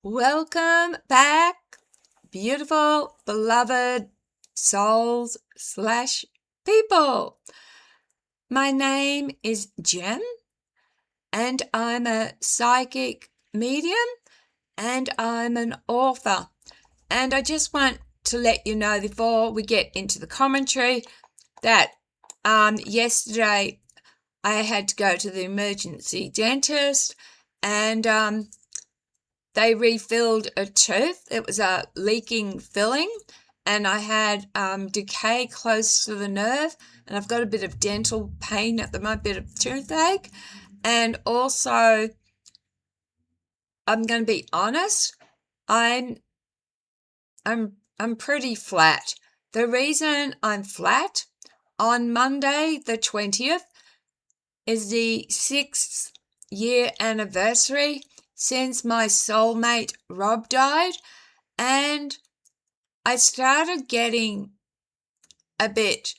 Welcome back, beautiful, beloved souls slash people. My name is Jem, and I'm a psychic medium, and I'm an author. And I just want to let you know before we get into the commentary that yesterday I had to go to the emergency dentist, and they refilled a tooth. It was a leaking filling, and I had decay close to the nerve, and I've got a bit of dental pain at the moment, a bit of toothache. And also, I'm going to be honest, I'm pretty flat. The reason I'm flat, on Monday the 20th is the 6th year anniversary since my soulmate Rob died, and I started getting a bit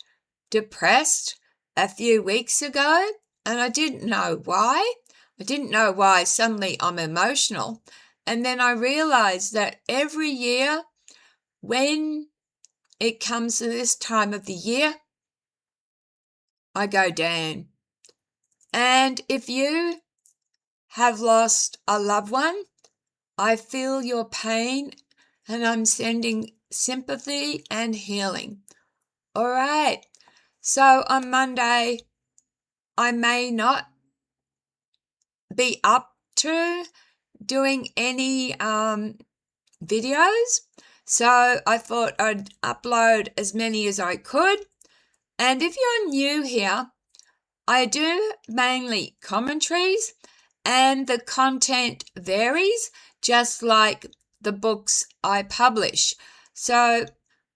depressed a few weeks ago, and I didn't know why. I didn't know why suddenly I'm emotional. And then I realized that every year when it comes to this time of the year, I go down. And if you have lost a loved one, I feel your pain, and I'm sending sympathy and healing. All right. So on Monday, I may not be up to doing any videos. So I thought I'd upload as many as I could. And if you're new here, I do mainly commentaries, and the content varies just like the books I publish. So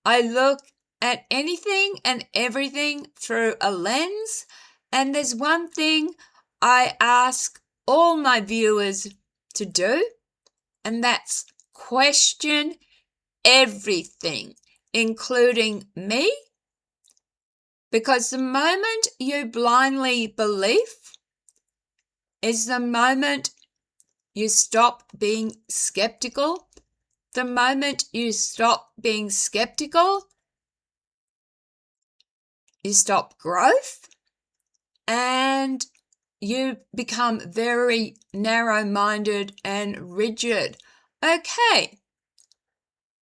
I look at anything and everything through a lens, and there's one thing I ask all my viewers to do, and that's question everything, including me, because the moment you blindly believe is the moment you stop being skeptical. The moment you stop being skeptical, you stop growth, and you become very narrow-minded and rigid. Okay,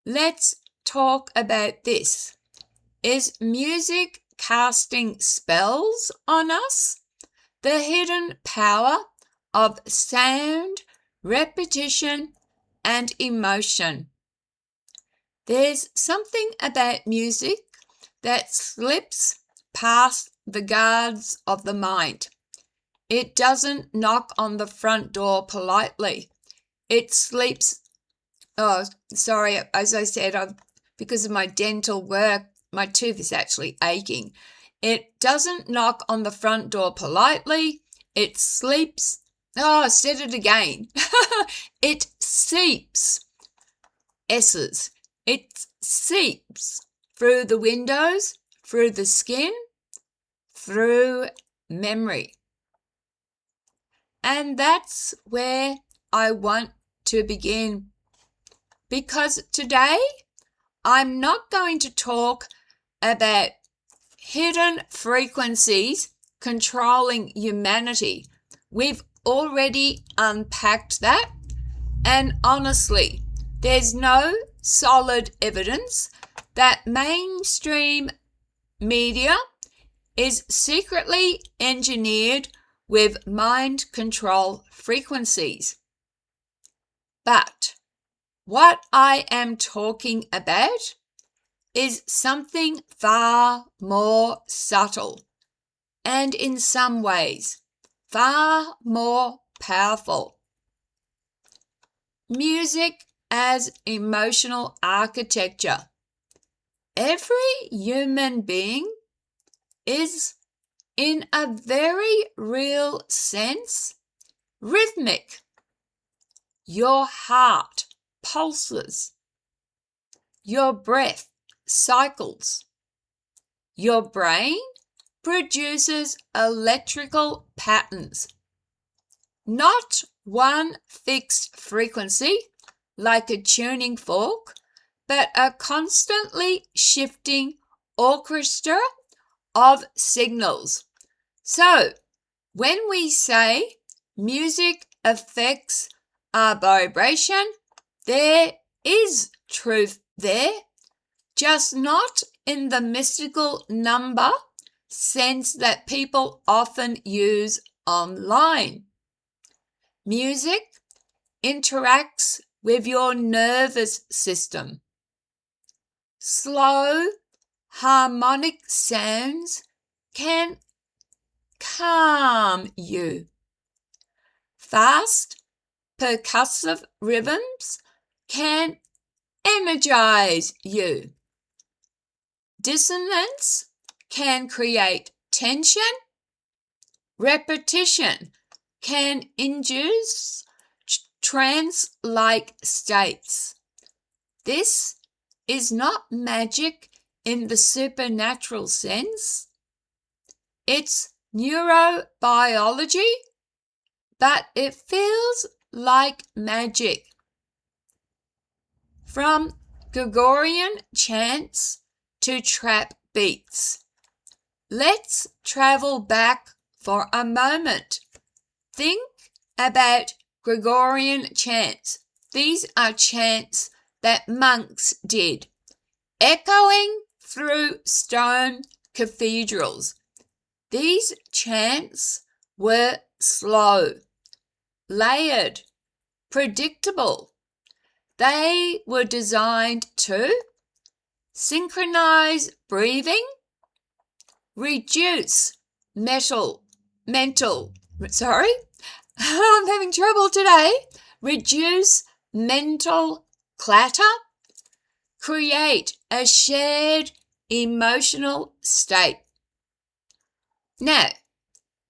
let's talk about this. Is music casting spells on us? The hidden power of sound, repetition, and emotion. There's something about music that slips past the guards of the mind. It doesn't knock on the front door politely. It sleeps. Oh, sorry, as I said, because of my dental work, my tooth is actually aching. It doesn't knock on the front door politely. It sleeps. Oh, I said it again. It seeps. S's. It seeps through the windows, through the skin, through memory. And that's where I want to begin. Because today, I'm not going to talk about hidden frequencies controlling humanity. We've already unpacked that, and honestly, there's no solid evidence that mainstream media is secretly engineered with mind control frequencies. But what I am talking about is something far more subtle, and in some ways far more powerful. Music as emotional architecture. Every human being is, in a very real sense, rhythmic. Your heart pulses. Your breath cycles. Your brain produces electrical patterns. Not one fixed frequency like a tuning fork, but a constantly shifting orchestra of signals. So, when we say music affects our vibration, there is truth there, just not in the mystical number sense that people often use online. Music interacts with your nervous system. Slow, harmonic sounds can calm you. Fast, percussive rhythms can energize you. Dissonance can create tension. Repetition can induce trance-like states. This is not magic in the supernatural sense. It's neurobiology, but it feels like magic. From Gregorian chants to trap beats. Let's travel back for a moment. Think about Gregorian chants. These are chants that monks did, echoing through stone cathedrals. These chants were slow, layered, predictable. They were designed to synchronize breathing, reduce I'm having trouble today. Reduce mental clutter, create a shared emotional state. Now,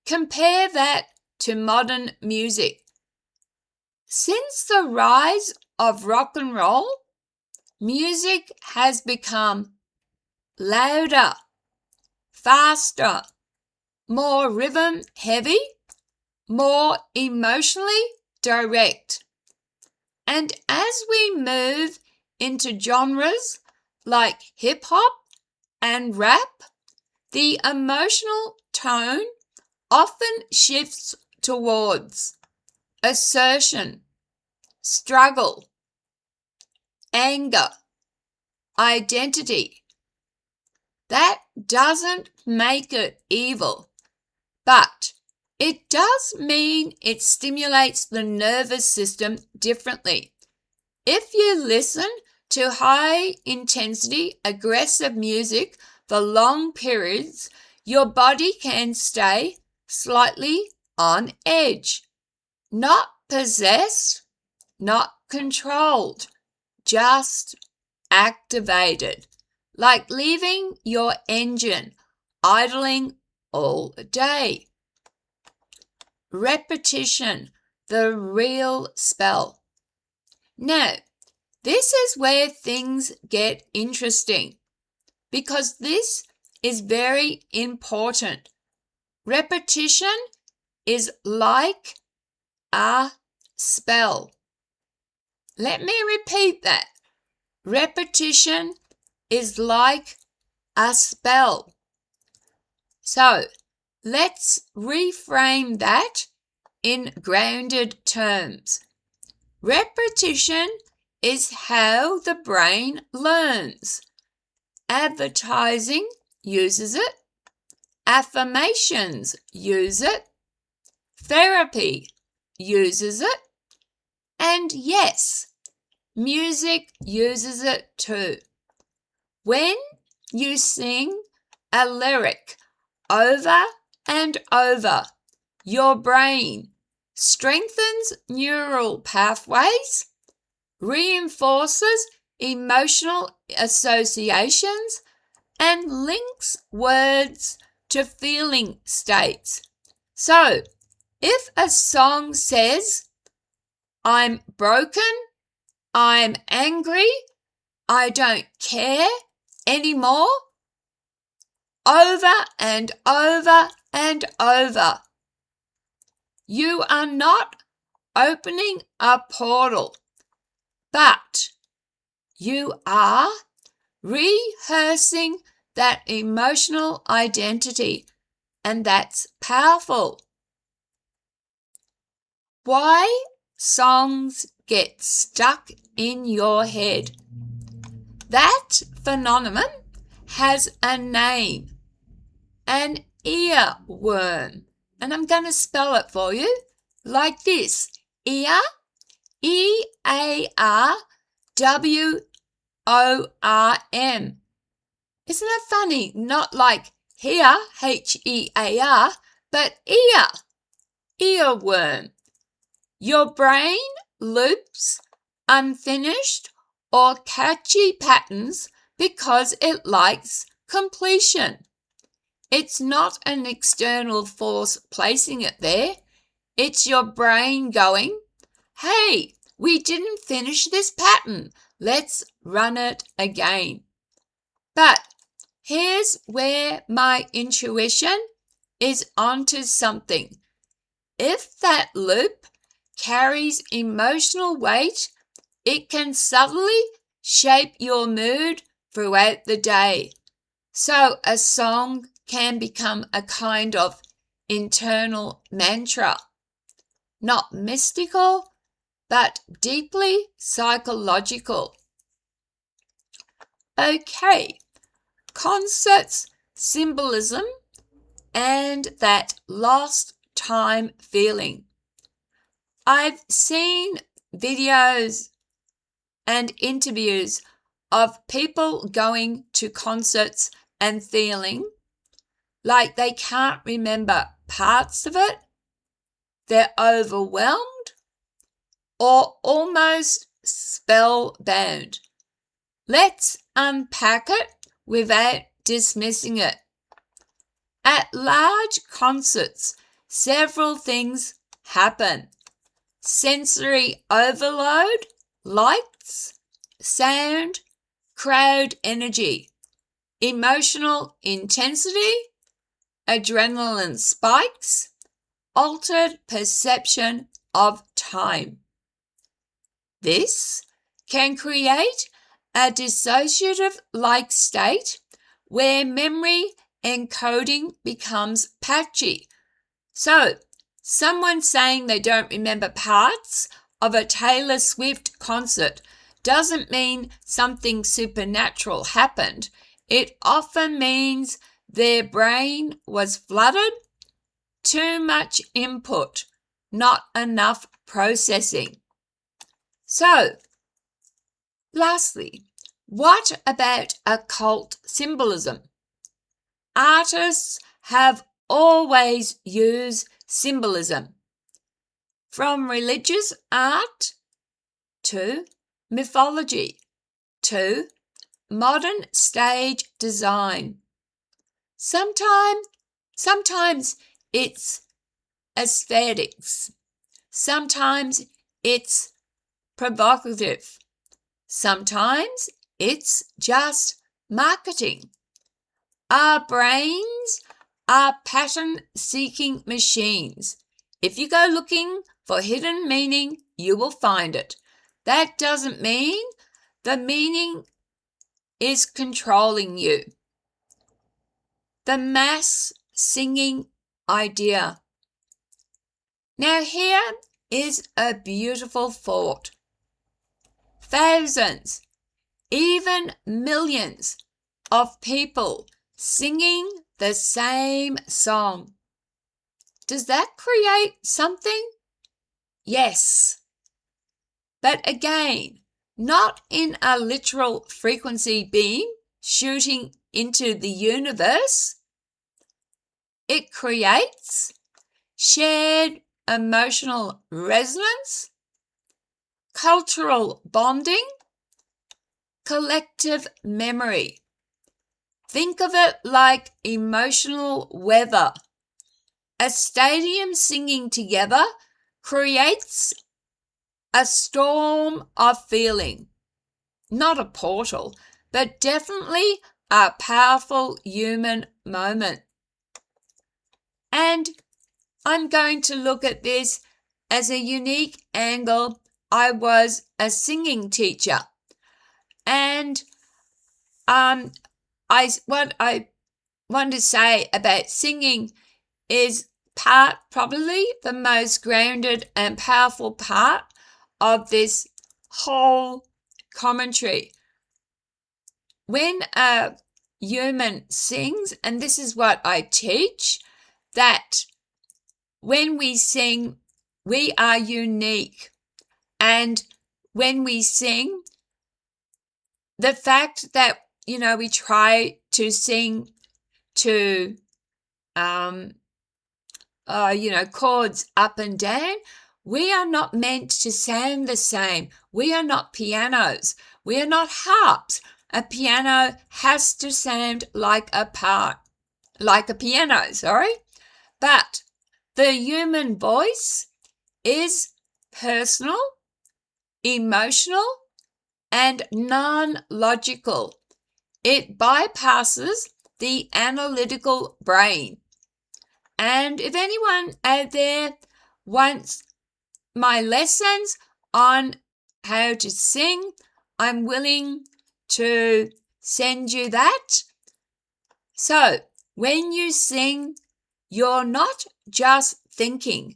compare that to modern music. Since the rise of rock and roll, music has become louder, faster, more rhythm heavy, more emotionally direct. And as we move into genres like hip hop and rap, the emotional tone often shifts towards assertion, struggle, anger, identity. That doesn't make it evil, but it does mean it stimulates the nervous system differently. If you listen to high-intensity, aggressive music for long periods, your body can stay slightly on edge. Not possessed, not controlled, just activated, like leaving your engine idling all day. Repetition, the real spell. Now, this is where things get interesting, because this is very important. Repetition is like a spell. Let me repeat that. Repetition is like a spell. So, let's reframe that in grounded terms. Repetition is how the brain learns. Advertising uses it. Affirmations use it. Therapy uses it. And yes, music uses it too. When you sing a lyric over and over, your brain strengthens neural pathways, reinforces emotional associations, and links words to feeling states. So, if a song says, "I'm broken, I'm angry, I don't care anymore," over and over and over, you are not opening a portal. but you are rehearsing that emotional identity, and that's powerful. Why songs get stuck in your head? That phenomenon has a name, an earworm, and I'm going to spell it for you like this: ear, EARWORM. Isn't it funny? Not like here, HEAR, but ear, earworm. Your brain loops unfinished or catchy patterns because it likes completion. It's not an external force placing it there. It's your brain going, hey, we didn't finish this pattern. Let's run it again. But here's where my intuition is onto something. If that loop carries emotional weight, it can subtly shape your mood throughout the day. So a song can become a kind of internal mantra, not mystical, but deeply psychological. Okay, concerts, symbolism, and that lost time feeling. I've seen videos and interviews of people going to concerts and feeling like they can't remember parts of it, they're overwhelmed, or almost spellbound. Let's unpack it without dismissing it. At large concerts, several things happen. Sensory overload, lights, sound, crowd energy, emotional intensity, adrenaline spikes, altered perception of time. This can create a dissociative-like state where memory encoding becomes patchy. So, someone saying they don't remember parts of a Taylor Swift concert doesn't mean something supernatural happened. It often means their brain was flooded, too much input, not enough processing. So, lastly, what about occult symbolism? Artists have always used symbolism, from religious art to mythology to modern stage design. Sometimes it's aesthetics. Sometimes it's provocative. Sometimes it's just marketing. Our brains are pattern-seeking machines. If you go looking for hidden meaning, you will find it. That doesn't mean the meaning is controlling you. The mass singing idea. Now here is a beautiful thought. Thousands, even millions of people singing the same song. Does that create something? Yes. But again, not in a literal frequency beam shooting into the universe. It creates shared emotional resonance, cultural bonding, collective memory. Think of it like emotional weather. A stadium singing together creates a storm of feeling. Not a portal, but definitely a powerful human moment. And I'm going to look at this as a unique angle I was a singing teacher. And what I want to say about singing is probably the most grounded and powerful part of this whole commentary. When a human sings, and this is what I teach, that when we sing, we are unique. And when we sing, the fact that, we try to sing to, chords up and down, we are not meant to sound the same. We are not pianos. We are not harps. A piano has to sound like a piano, But the human voice is personal, emotional, and non-logical. It bypasses the analytical brain. And if anyone out there wants my lessons on how to sing, I'm willing to send you that. So, when you sing, you're not just thinking,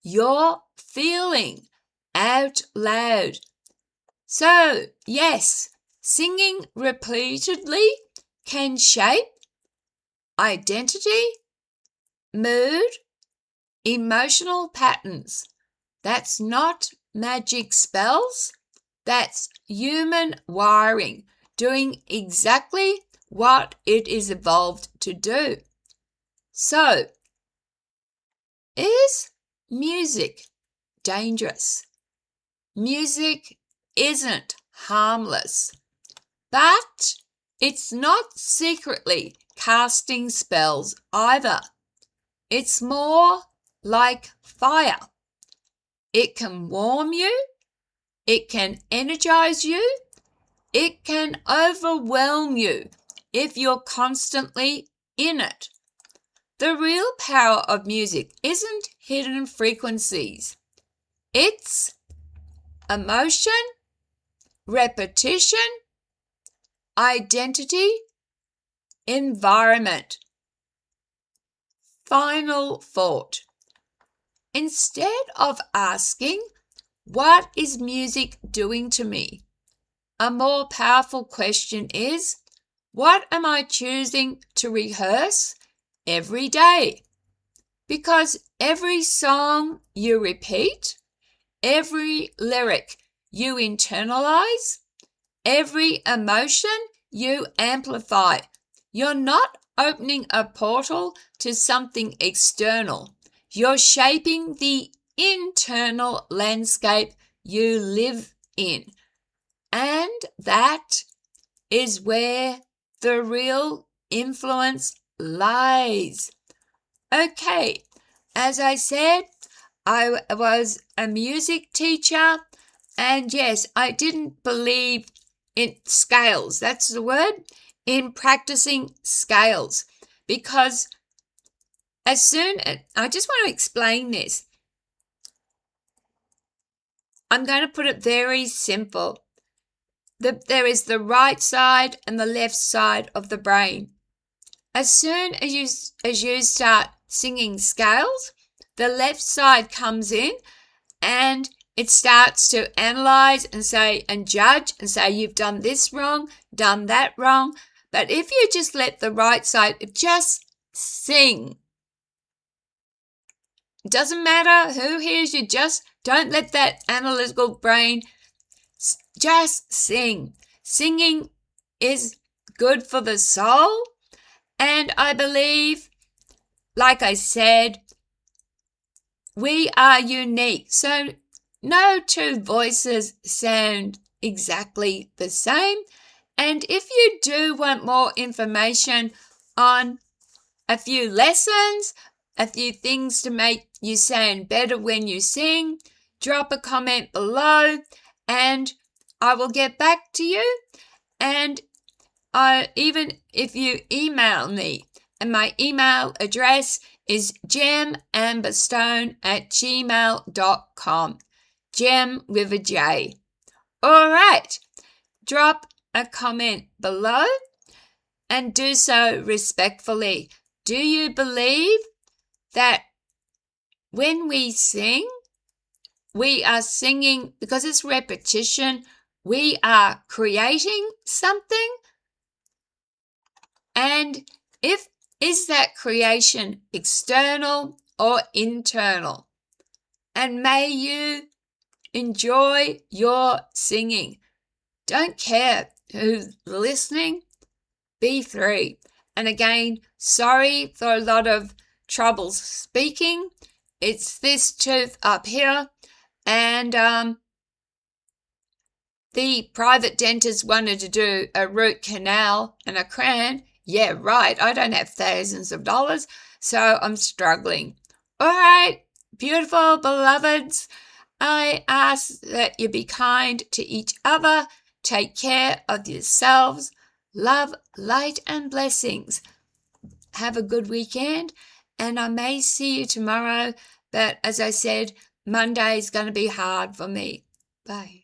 you're feeling out loud. So, yes, singing repeatedly can shape identity, mood, emotional patterns. That's not magic spells. That's human wiring doing exactly what it is evolved to do. So, is music dangerous? Music isn't harmless, but it's not secretly casting spells either. It's more like fire. It can warm you, it can energize you, it can overwhelm you if you're constantly in it. The real power of music isn't hidden frequencies. It's emotion, repetition, identity, environment. Final thought. Instead of asking, what is music doing to me? A more powerful question is, what am I choosing to rehearse every day? Because every song you repeat, every lyric you internalize, every emotion you amplify. You're not opening a portal to something external. You're shaping the internal landscape you live in. And that is where the real influence lies. Okay, as I said, I was a music teacher, and yes, I didn't believe in scales, that's the word, in practicing scales, because I just want to explain this. I'm going to put it very simple. There is the right side and the left side of the brain. As soon as you start singing scales, the left side comes in and it starts to analyze and judge and say, you've done this wrong, done that wrong. But if you just let the right side just sing, it doesn't matter who hears you, just don't let that analytical brain, just sing. Singing is good for the soul. And I believe, like I said, we are unique. So no two voices sound exactly the same. And if you do want more information on a few lessons, a few things to make you sound better when you sing, drop a comment below and I will get back to you. And even if you email me, and my email address is gemamberstone@gmail.com. Gem with a J. All right. Drop a comment below and do so respectfully. Do you believe that when we sing, we are singing because it's repetition, we are creating something? And is that creation external or internal? And may you enjoy your singing. Don't care who's listening. Be free. And again, sorry for a lot of trouble speaking. It's this tooth up here. And the private dentist wanted to do a root canal and a crown. Yeah, right. I don't have thousands of dollars, so I'm struggling. All right, beautiful beloveds. I ask that you be kind to each other. Take care of yourselves. Love, light, and blessings. Have a good weekend, and I may see you tomorrow, but as I said, Monday is going to be hard for me. Bye.